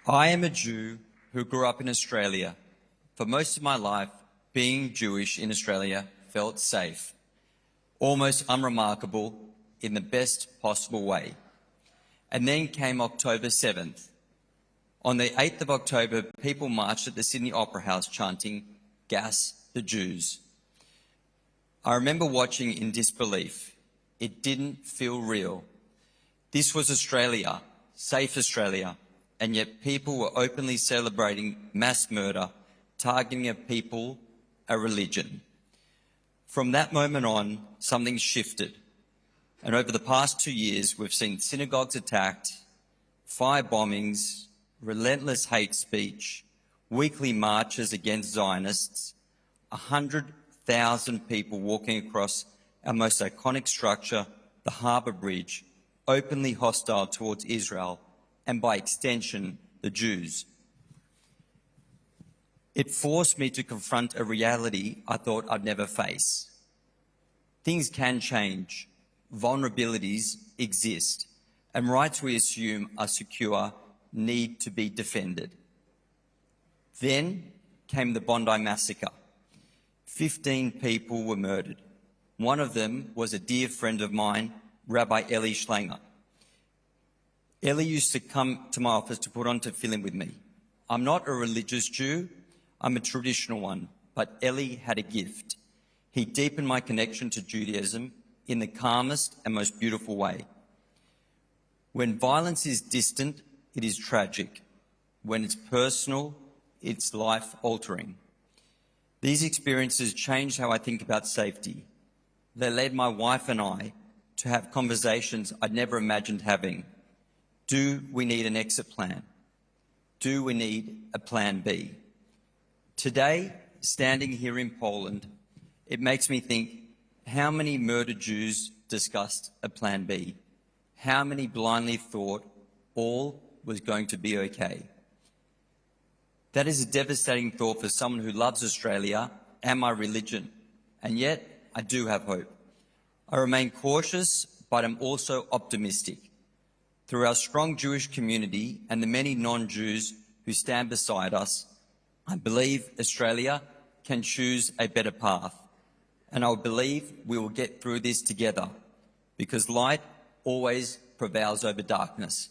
I am a Jew who grew up in Australia. For most of my life, being Jewish in Australia felt safe, almost unremarkable in the best possible way. And then came October 7th. On the 8th of October, people marched at the Sydney Opera House chanting, "Gas the Jews." I remember watching in disbelief. It didn't feel real. This was Australia, safe Australia, and yet people were openly celebrating mass murder, targeting a people, a religion. From that moment on, something shifted. And over the past 2 years, we've seen synagogues attacked, fire bombings, relentless hate speech, weekly marches against Zionists, 100,000 people walking across our most iconic structure, the Harbour Bridge, openly hostile towards Israel and by extension, the Jews. It forced me to confront a reality I thought I'd never face. Things can change, vulnerabilities exist, and rights we assume are secure need to be defended. Then came the Bondi Massacre. 15 people were murdered. One of them was a dear friend of mine, Rabbi Eli Schlanger. Eli used to come to my office to put on tefillin with me. I'm not a religious Jew, I'm a traditional one, but Eli had a gift. He deepened my connection to Judaism in the calmest and most beautiful way. When violence is distant, it is tragic. When it's personal, it's life-altering. These experiences changed how I think about safety. They led my wife and I to have conversations I'd never imagined having. Do we need an exit plan? Do we need a plan B? Today, standing here in Poland, it makes me think, how many murdered Jews discussed a plan B? How many blindly thought all was going to be okay? That is a devastating thought for someone who loves Australia and my religion, and yet I do have hope. I remain cautious, but I'm also optimistic. Through our strong Jewish community and the many non-Jews who stand beside us, I believe Australia can choose a better path. And I believe we will get through this together, because light always prevails over darkness.